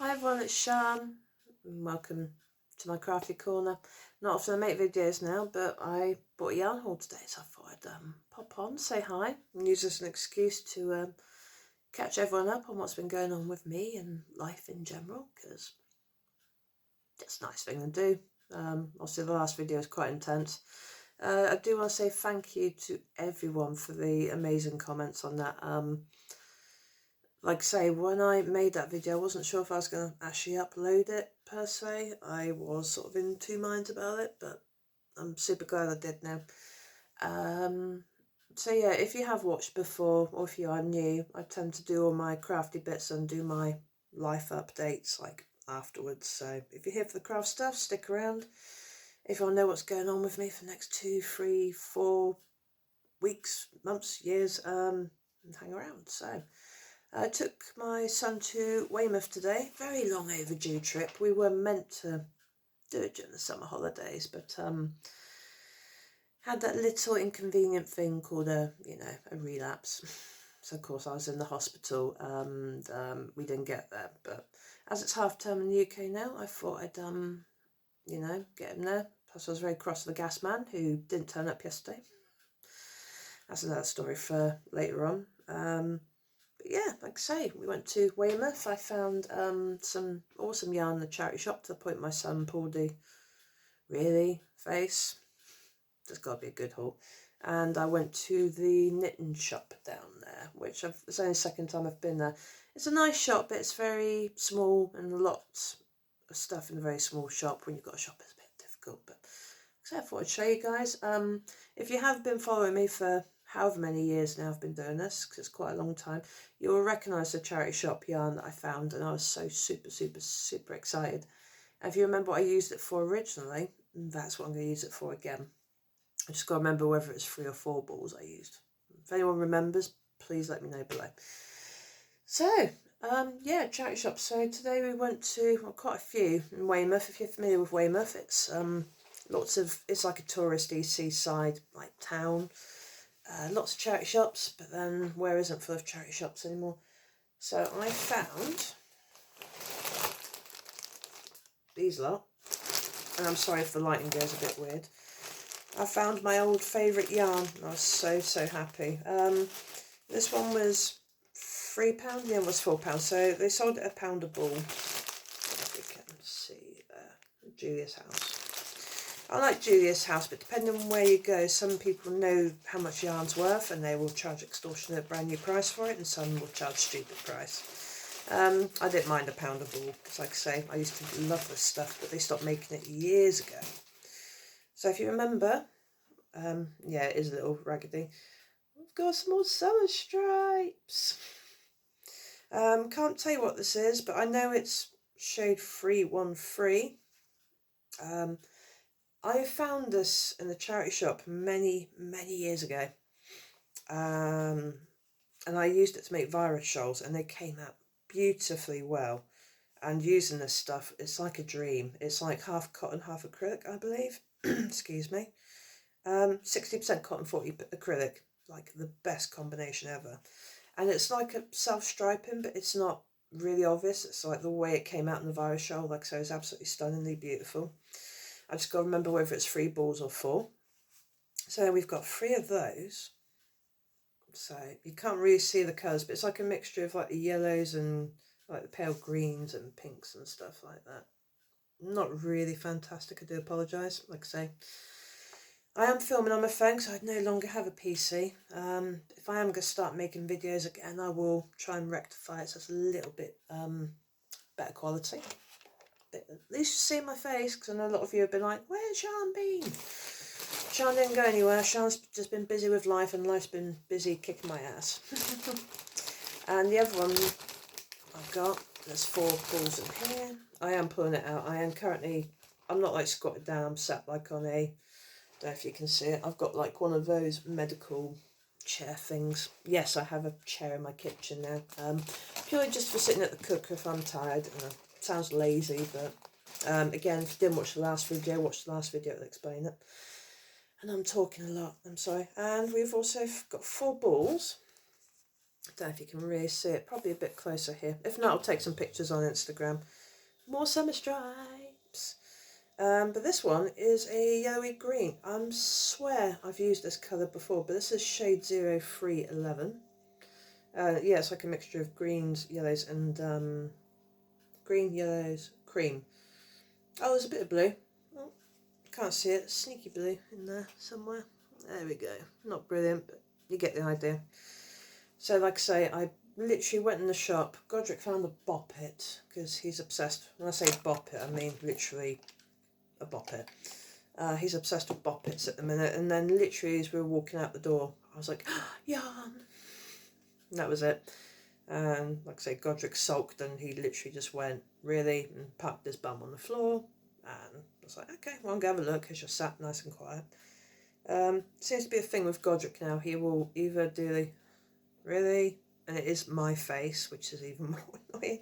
Hi everyone, it's Shan. Welcome to my crafty corner. Not often I make videos now, but I bought a yarn haul today, so I thought I'd pop on, say hi, and use this as an excuse to catch everyone up on what's been going on with me and life in general, because it's a nice thing to do. Obviously the last video is quite intense. I do want to say thank you to everyone for the amazing comments on that. Like I say, when I made that video, I wasn't sure if I was going to actually upload it per se. I was sort of in two minds about it, but I'm super glad I did now. So yeah, if you have watched before, or if you are new, I tend to do all my crafty bits and do my life updates like afterwards. So if you're here for the craft stuff, stick around. If you want to know what's going on with me for the next 2, 3, 4 weeks, months, years, hang around. So I took my son to Weymouth today. Very long overdue trip. We were meant to do it during the summer holidays, but had that little inconvenient thing called a relapse. So of course I was in the hospital and we didn't get there. But as it's half term in the UK now, I thought I'd get him there. Plus I was very cross with the gas man who didn't turn up yesterday. That's another story for later on. But yeah, like I say, we went to Weymouth. I found some awesome yarn in the charity shop, to the point my son pulled the really face. There's got to be a good haul. And I went to the knitting shop down there, which it's only the second time I've been there. It's a nice shop, but it's very small and lots of stuff in a very small shop. When you've got a shop, it's a bit difficult. But so I thought I'd show you guys. If you have been following me for however many years now I've been doing this, because it's quite a long time, you will recognise the charity shop yarn that I found, and I was so super excited. And if you remember what I used it for originally, that's what I'm going to use it for again. I just got to remember whether it's 3 or 4 balls I used. If anyone remembers, please let me know below. So, yeah, charity shop. So today we went to, well, quite a few in Weymouth. If you're familiar with Weymouth, it's it's like a touristy seaside like town. Lots of charity shops, but then where isn't full of charity shops anymore? So I found these lot, and I'm sorry if the lighting goes a bit weird. I found my old favourite yarn, and I was so happy. This one was £3, the other was £4, so they sold it £1 a ball. If you can see there, Julia's House. I like Julia's House, but depending on where you go, some people know how much yarn's worth and they will charge extortionate brand new price for it, and some will charge stupid price. I didn't mind £1 a ball, because like I say, I used to love this stuff, but they stopped making it years ago. So if you remember, yeah, it is a little raggedy. We've got some more summer stripes. Can't tell you what this is, but I know it's shade 313. I found this in the charity shop many years ago, and I used it to make virus shawls, and they came out beautifully well. And using this stuff, it's like a dream. It's like half cotton, half acrylic, I believe. Excuse me. 60% cotton, 40 acrylic, like the best combination ever. And it's like a self-striping, but it's not really obvious. It's like the way it came out in the virus shawl, like I say, is absolutely stunningly beautiful. I just got to remember whether it's 3 balls or 4. So we've got 3 of those. So you can't really see the colours, but it's like a mixture of like the yellows and like the pale greens and pinks and stuff like that. Not really fantastic, I do apologise. Like I say, I am filming on my phone, so I no longer have a PC. If I am going to start making videos again, I will try and rectify it so it's a little bit better quality. But at least you see my face, because I know a lot of you have been like, where's Sean been? Sean didn't go anywhere. Sean's just been busy with life, and life's been busy kicking my ass. And the other one I've got, there's 4 balls in here. I am pulling it out. I'm not like squatted down, I'm sat like on a, don't know if you can see it, I've got like one of those medical chair things. Yes, I have a chair in my kitchen now, purely just for sitting at the cooker if I'm tired. It sounds lazy, but again, if you didn't watch the last video, watch the last video, it'll explain it. And I'm talking a lot, I'm sorry. And we've also got 4 balls. I don't know if you can really see it, probably a bit closer here. If not, I'll take some pictures on Instagram. More summer stripes. But this one is a yellowy green. I swear I've used this colour before, but this is shade 0311. Yeah, it's like a mixture of greens, yellows, and green, yellows, cream. Oh, there's a bit of blue. Oh, can't see it. Sneaky blue in there somewhere. There we go. Not brilliant, but you get the idea. So, like I say, I literally went in the shop. Godric found a bop it because he's obsessed. When I say bop it, I mean literally a bop it. He's obsessed with bop its at the minute, and then literally as we were walking out the door, I was like, oh, yarn. And that was it. And like I say, Godric sulked and he literally just went, really, and packed his bum on the floor. And I was like, okay, well, I'm going to have a look. He's just sat nice and quiet. Seems to be a thing with Godric now. He will either do the, really, and it is my face, which is even more annoying.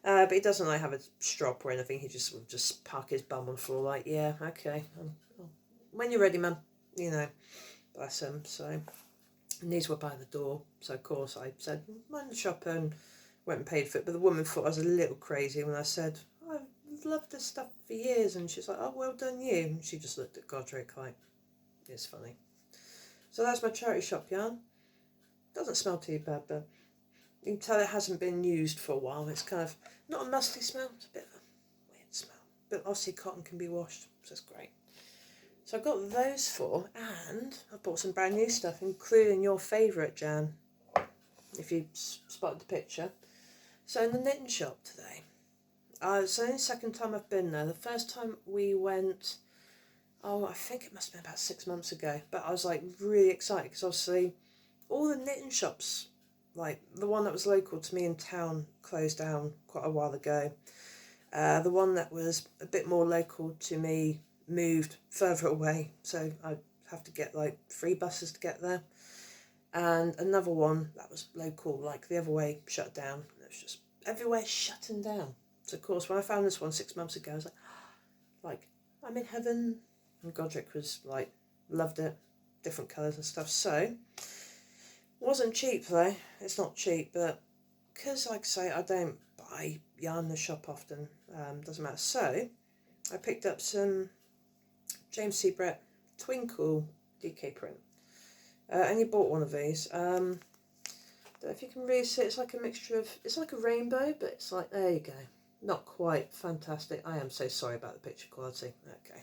But he doesn't like have a strop or anything. He just will just park his bum on the floor like, yeah, okay. When you're ready, man. You know, bless him. So, and these were by the door. So, of course, I said, mind the shop, and went and paid for it. But the woman thought I was a little crazy when I said, I've loved this stuff for years. And she's like, oh, well done you. And she just looked at Godric like, it's funny. So that's my charity shop yarn. Doesn't smell too bad, but you can tell it hasn't been used for a while. It's kind of not a musty smell, it's a bit of a weird smell. But obviously cotton can be washed, so it's great. So I got those four, and I bought some brand new stuff, including your favourite, Jan, if you spotted the picture. So in the knitting shop today, it's only the second time I've been there. The first time we went, I think it must have been about 6 months ago, but I was like really excited because obviously all the knitting shops, like the one that was local to me in town closed down quite a while ago. The one that was a bit more local to me moved further away, so I'd have to get like 3 buses to get there. And another one that was local, like the other way, shut down. It was just everywhere shutting down. So of course, when I found this one 6 months ago, I was like, I'm in heaven. And Godric was like, loved it, different colours and stuff. So wasn't cheap though. It's not cheap, but because, like I say, I don't buy yarn in the shop often, doesn't matter. So I picked up some James C. Brett Twinkle DK print. Only bought one of these. Don't know if you can really see. It's like a mixture of. It's like a rainbow, but it's like, there you go. Not quite fantastic. I am so sorry about the picture quality. Okay.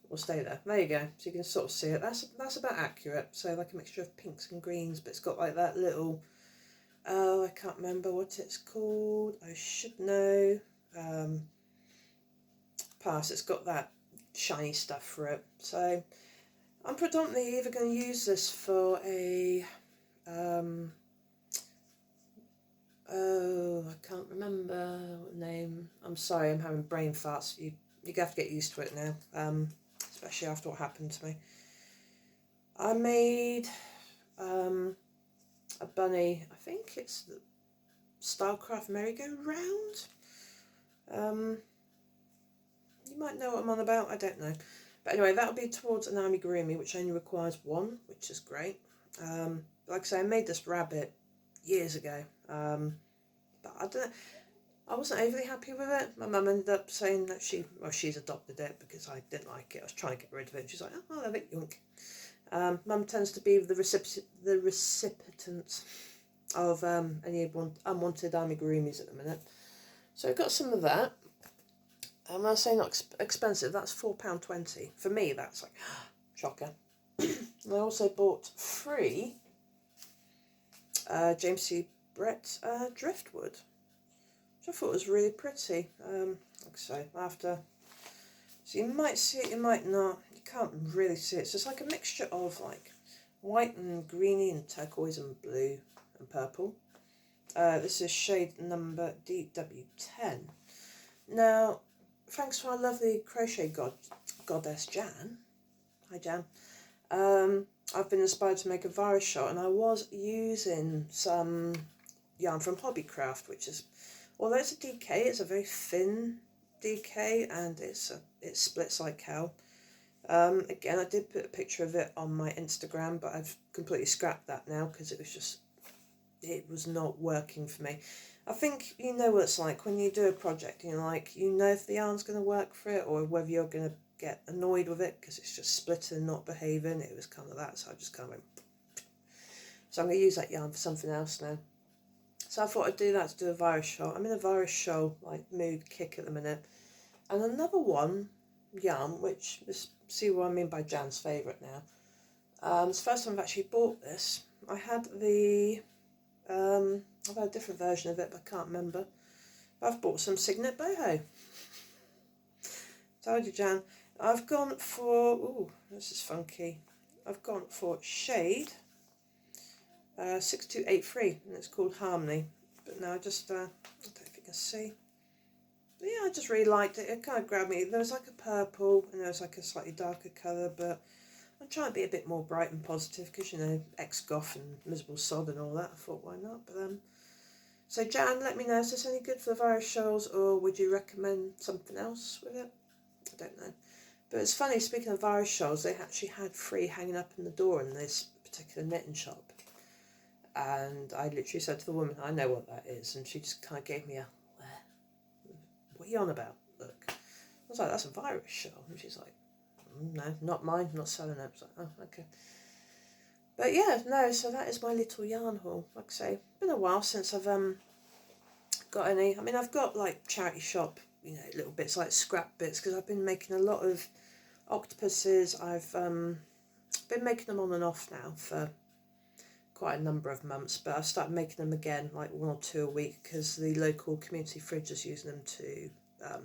We'll stay there. There you go. So you can sort of see it. That's about accurate. So like a mixture of pinks and greens, but it's got like that little, I can't remember what it's called. I should know. Pass. It's got that shiny stuff for it. So I'm predominantly either going to use this for a, I can't remember what name. I'm sorry, I'm having brain farts. You have to get used to it now. Especially after what happened to me. I made a bunny, I think it's the Stylecraft merry-go-round. You might know what I'm on about, I don't know. But anyway, that'll be towards an amigurumi, which only requires 1, which is great. Like I say, I made this rabbit years ago. But I don't know. I wasn't overly happy with it. My mum ended up saying that she's adopted it because I didn't like it. I was trying to get rid of it. She's like, oh, I love it, yoink. Mum tends to be the recipient of any unwanted amigurumis at the minute. So I got some of that. And when I say not expensive, that's £4.20. For me, that's like, shocker. And I also bought 3 James C. Brett driftwood, which I thought was really pretty. Like I say, after, so you might see it, you might not. You can't really see it. So it's like a mixture of like white and greeny and turquoise and blue and purple. This is shade number DW10. Now, thanks to our lovely crochet goddess Jan. Hi Jan. I've been inspired to make a virus shot, and I was using some yarn from Hobbycraft, which is, although it's a DK, it's a very thin DK, and it splits like hell. Again, I did put a picture of it on my Instagram, but I've completely scrapped that now because it was just it was not working for me. I think you know what it's like when you do a project and you're like, you know if the yarn's going to work for it or whether you're going to get annoyed with it because it's just splitting and not behaving. It was kind of that, so I just kind of went. So I'm going to use that yarn for something else now. So I thought I'd do that to do a virus show. I'm in a virus show like mood kick at the minute. And another one, yarn, which is, see what I mean by Jan's favourite now. It's the first time I've actually bought this. I had the, I've had a different version of it, but I can't remember. But I've bought some Signet Boho. Told you, Jan. I've gone for, ooh, this is funky. I've gone for shade 6283, and it's called Harmony. But now I don't know if you can see. But yeah, I just really liked it. It kind of grabbed me. There was like a purple, and there was like a slightly darker colour, but I'm trying to be a bit more bright and positive because, you know, ex-goth and miserable sod and all that. I thought, why not? But so Jan, let me know, is this any good for the virus shoals, or would you recommend something else with it? I don't know. But it's funny, speaking of virus shoals, they actually had free hanging up in the door in this particular knitting shop. And I literally said to the woman, I know what that is. And she just kind of gave me a, what are you on about? Look. I was like, that's a virus shoal. And she's like, no, not mine, not selling it. I was like, oh, okay. But yeah, no, so that is my little yarn haul. Like I say, been a while since I've got any. I mean, I've got like charity shop, you know, little bits like scrap bits because I've been making a lot of octopuses. I've been making them on and off now for quite a number of months, but I've started making them again, like 1 or 2 a week, because the local community fridge is using them to.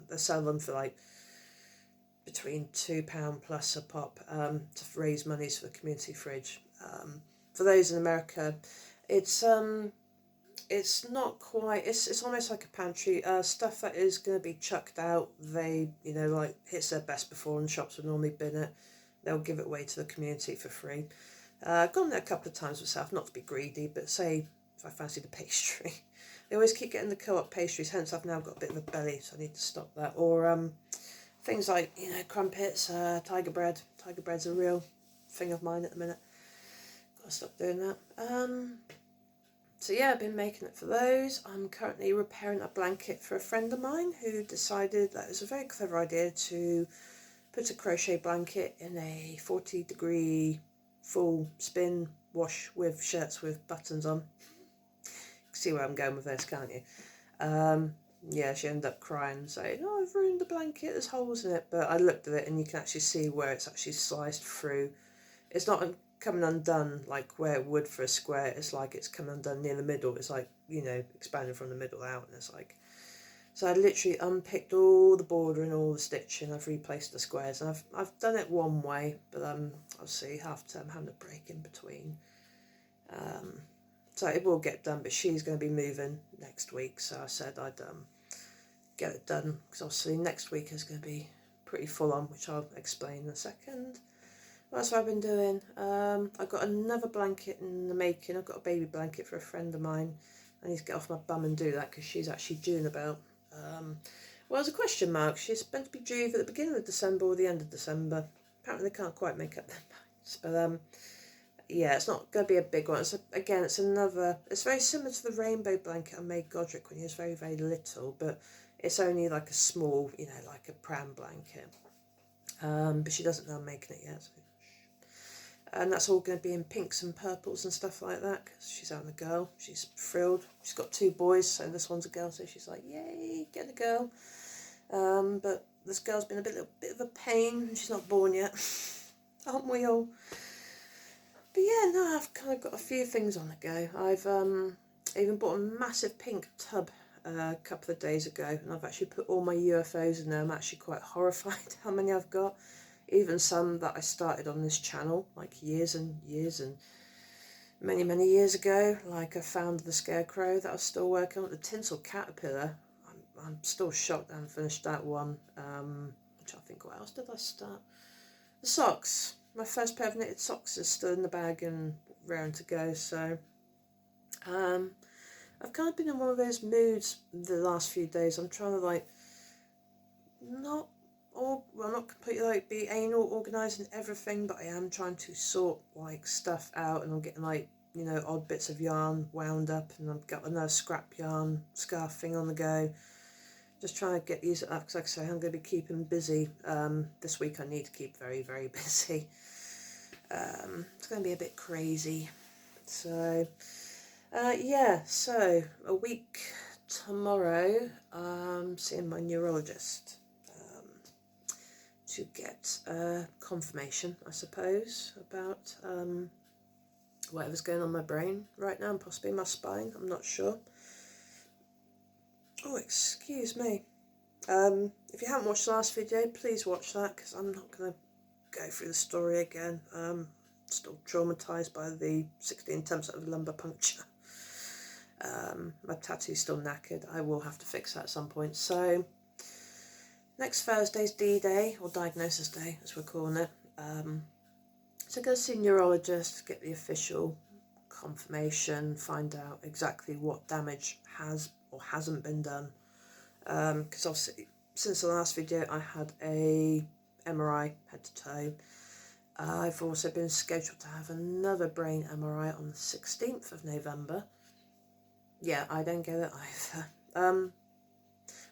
They sell them for like between £2 plus a pop to raise monies for the community fridge. For those in America, it's not quite. It's almost like a pantry. Stuff that is going to be chucked out. They, you know, like hits their best before, and shops would normally bin it. They'll give it away to the community for free. I've gone there a couple of times myself, not to be greedy, but say if I fancied a pastry. They always keep getting the co-op pastries, hence I've now got a bit of a belly, so I need to stop that. Or things like, you know, crumpets, tiger bread. Tiger bread's a real thing of mine at the minute. Gotta stop doing that. So yeah, I've been making it for those. I'm currently repairing a blanket for a friend of mine who decided that it was a very clever idea to put a crochet blanket in a 40-degree full spin wash with shirts with buttons on. See where I'm going with this, can't you? Yeah, she ended up crying, saying, oh, I've ruined the blanket, there's holes in it. But I looked at it and you can actually see where it's actually sliced through. It's not coming undone like where it would for a square. It's like it's coming undone near the middle. It's like, you know, expanding from the middle out, and it's like. So I literally unpicked all the border and all the stitching. I've replaced the squares, and I've done it one way, but I'll see half term having a break in between. So it will get done, but she's going to be moving next week, so I said I'd get it done, because obviously next week is going to be pretty full on, which I'll explain in a second. What else have I been doing? I've got another blanket in the making. I've got a baby blanket for a friend of mine. I need to get off my bum and do that, because she's actually due in about, well, there's a question mark. She's meant to be due at the beginning of December or the end of December. Apparently they can't quite make up their minds, but yeah, it's not going to be a big one. It's another, it's very similar to the rainbow blanket I made Godric when he was very, very little, but it's only like a small, you know, like a pram blanket. But she doesn't know I'm making it yet. So. And that's all going to be in pinks and purples and stuff like that, because she's having a girl. She's thrilled. She's got 2 boys, so this one's a girl, so she's like, yay, get a girl. But this girl's been a bit of a pain, and she's not born yet. Aren't we all? But yeah, no, I've kind of got a few things on the go. I've even bought a massive pink tub a couple of days ago, and I've actually put all my UFOs in there. I'm actually quite horrified how many I've got. Even some that I started on this channel, like years and many, many years ago. Like I found the scarecrow that I was still working on. The tinsel caterpillar, I'm still shocked I haven't finished that one. Which I think, what else did I start? The socks. My first pair of knitted socks is still in the bag and raring to go, so I've kind of been in one of those moods the last few days. I'm trying to like not completely like be anal organising everything, but I am trying to sort like stuff out, and I'm getting like you know, odd bits of yarn wound up, and I've got another scrap yarn scarf thing on the go. Just trying to get these up, because like I say, I'm going to be keeping busy. This week I need to keep very, very busy. It's going to be a bit crazy. So, yeah, so a week tomorrow, seeing my neurologist to get confirmation, I suppose, about whatever's going on in my brain right now, and possibly my spine. I'm not sure. Oh, excuse me. If you haven't watched the last video, please watch that, because I'm not going to go through the story again. Still traumatised by the 16 attempts at a lumbar puncture. My tattoo's still knackered. I will have to fix that at some point. So, next Thursday's D-Day, or Diagnosis Day, as we're calling it. So go see a neurologist, get the official confirmation, find out exactly what damage has or hasn't been done. Because obviously, since the last video, I had a MRI head to toe. I've also been scheduled to have another brain MRI on the 16th of November. Yeah, I don't get it either.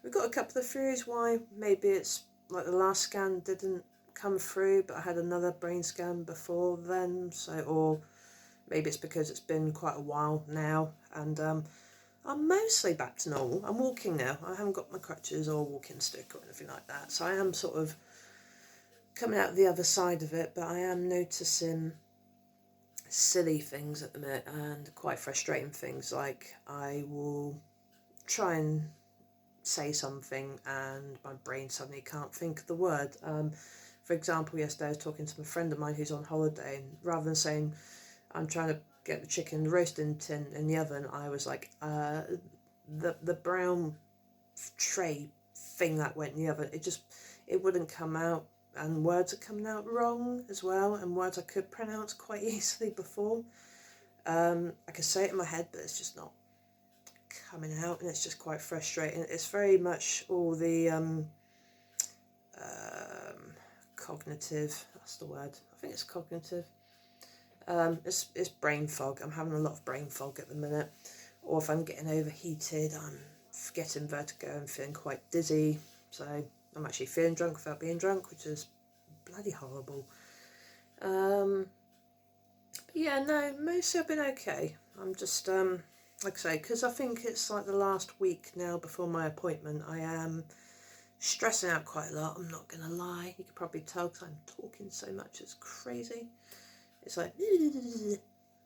We've got a couple of theories why. Maybe it's like the last scan didn't come through, but I had another brain scan before then, so, or maybe it's because it's been quite a while now, and I'm mostly back to normal. I'm walking now. I haven't got my crutches or walking stick or anything like that, so I am sort of coming out the other side of it, but I am noticing silly things at the minute, and quite frustrating things, like I will try and say something and my brain suddenly can't think of the word. For example, yesterday I was talking to a friend of mine who's on holiday, and rather than saying I'm trying to get the chicken roasting tin in the oven, I was like, the brown tray thing that went in the oven, it wouldn't come out, and words are coming out wrong as well, and words I could pronounce quite easily before. I could say it in my head, but it's just not coming out, and it's just quite frustrating. It's very much all the cognitive, that's the word, I think it's cognitive. It's brain fog. I'm having a lot of brain fog at the minute, or if I'm getting overheated, I'm getting vertigo and feeling quite dizzy. So I'm actually feeling drunk without being drunk, which is bloody horrible. But yeah, no, mostly I've been okay. I'm just like I say, because I think it's like the last week now before my appointment, I am stressing out quite a lot. I'm not gonna lie. You can probably tell because I'm talking so much. It's crazy. It's like,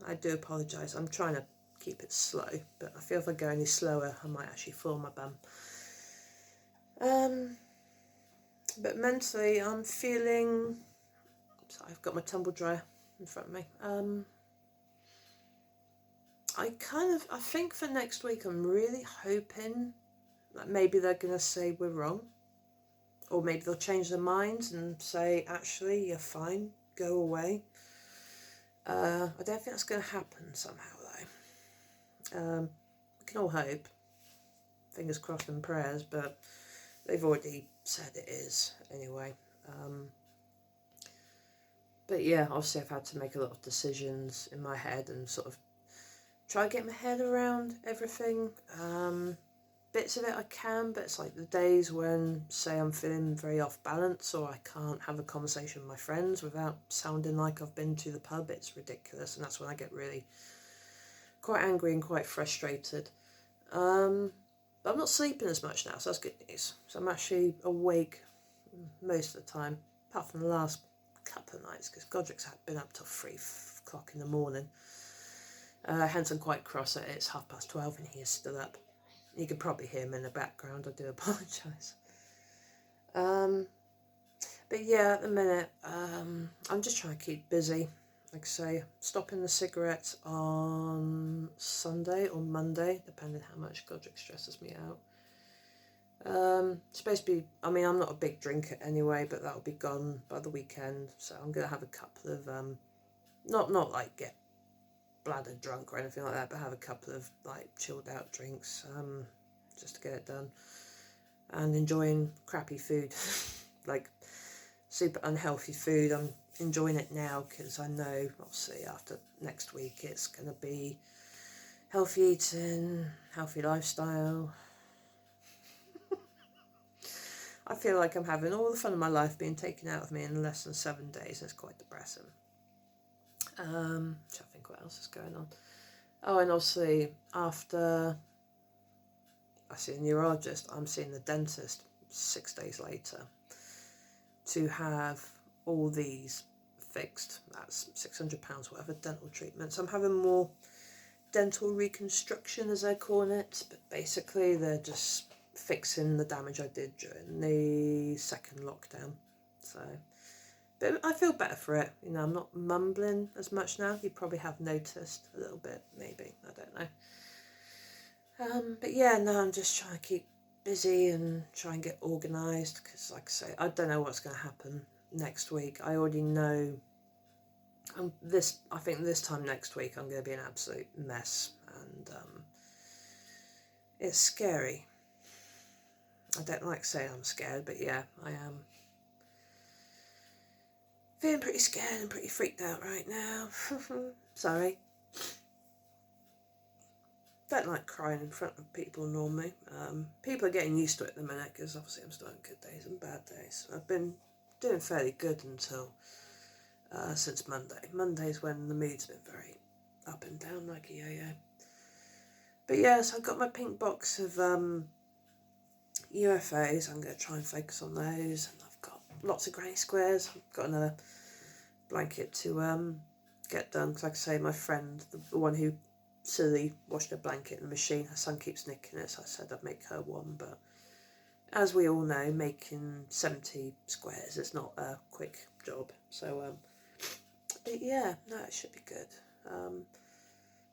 I do apologise. I'm trying to keep it slow, but I feel if I go any slower, I might actually fall my bum. But mentally, I'm feeling. So I've got my tumble dryer in front of me. I think for next week, I'm really hoping that maybe they're going to say we're wrong. Or maybe they'll change their minds and say, actually, you're fine, go away. I don't think that's going to happen somehow, though. We can all hope. Fingers crossed and prayers, but they've already said it is, anyway. But yeah, obviously I've had to make a lot of decisions in my head and sort of try to get my head around everything. Bits of it I can, but it's like the days when, say, I'm feeling very off balance, or I can't have a conversation with my friends without sounding like I've been to the pub. It's ridiculous, and that's when I get really quite angry and quite frustrated. But I'm not sleeping as much now, so that's good news. So I'm actually awake most of the time, apart from the last couple of nights, because Godric's had been up till 3 o'clock in the morning. Hence I'm quite cross at it. It's 12:30 and he is still up. You can probably hear him in the background. I do apologise. But yeah, at the minute, I'm just trying to keep busy. Like I say, stopping the cigarettes on Sunday or Monday, depending how much Godric stresses me out. It's supposed to be, I mean, I'm not a big drinker anyway, but that'll be gone by the weekend. So I'm going to have a couple of, not like get bladder drunk or anything like that, but have a couple of like chilled out drinks, just to get it done, and enjoying crappy food, like super unhealthy food. I'm enjoying it now because I know, obviously, after next week it's going to be healthy eating, healthy lifestyle. I feel like I'm having all the fun of my life being taken out of me in less than 7 days. It's quite depressing. Trying to think what else is going on. Oh, and obviously after I see a neurologist, I'm seeing the dentist 6 days later to have all these fixed. That's £600 worth of dental treatments. I'm having more dental reconstruction, as I call it, but basically they're just fixing the damage I did during the second lockdown. So, but I feel better for it. You know, I'm not mumbling as much now. You probably have noticed a little bit, maybe. I don't know. But yeah, no, I'm just trying to keep busy and try and get organised because, like I say, I don't know what's going to happen next week. I already know. I think this time next week I'm going to be an absolute mess, and it's scary. I don't like saying I'm scared, but yeah, I am feeling pretty scared and pretty freaked out right now. Sorry. Don't like crying in front of people normally. People are getting used to it at the minute because obviously I'm still having good days and bad days. I've been doing fairly good until since Monday. Monday's when the mood's been very up and down like a yo-yo. But yeah, so I've got my pink box of UFOs. I'm going to try and focus on those. And I've got lots of grey squares. I've got another blanket to get done. Because like I say, my friend, the one who silly washed a blanket in the machine, her son keeps nicking it. So I said I'd make her one. But as we all know, making 70 squares is not a quick job. So, but yeah, no, it should be good.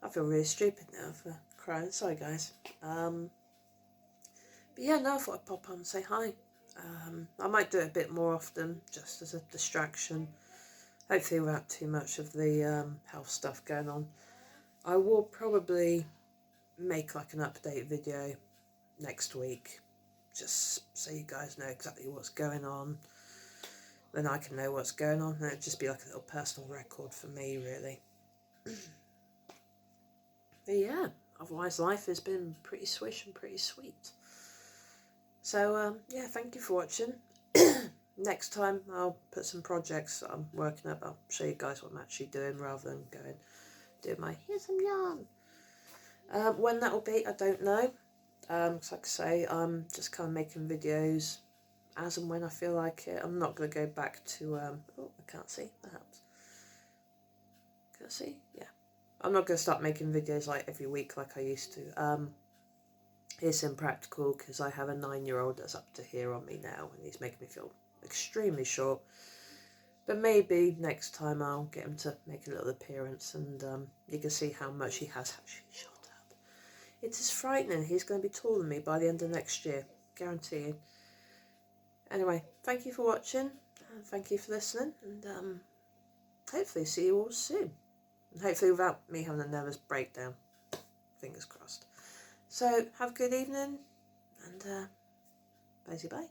I feel really stupid now for crying. Sorry, guys. But yeah, no, I thought I'd pop on and say hi. I might do it a bit more often, just as a distraction. Hopefully without too much of the health stuff going on. I will probably make like an update video next week, just so you guys know exactly what's going on. Then I can know what's going on, and it'd just be like a little personal record for me, really. But yeah, otherwise life has been pretty swish and pretty sweet. So yeah, thank you for watching. Next time I'll put some projects that I'm working up. I'll show you guys what I'm actually doing rather than going do my here's some yarn. When that will be, I don't know. Cause like I say, I'm just kind of making videos as and when I feel like it. I'm not going to go back to oh, I can't see, perhaps. Can I see? Yeah. I'm not going to start making videos like every week like I used to. It's impractical because I have a 9-year-old that's up to here on me now, and he's making me feel extremely short. But maybe next time I'll get him to make a little appearance, and you can see how much he has actually shot up. It is frightening. He's going to be taller than me by the end of next year, guarantee you. Anyway, thank you for watching, and thank you for listening, and hopefully see you all soon. And hopefully without me having a nervous breakdown. Fingers crossed. So, have a good evening, and bye-bye.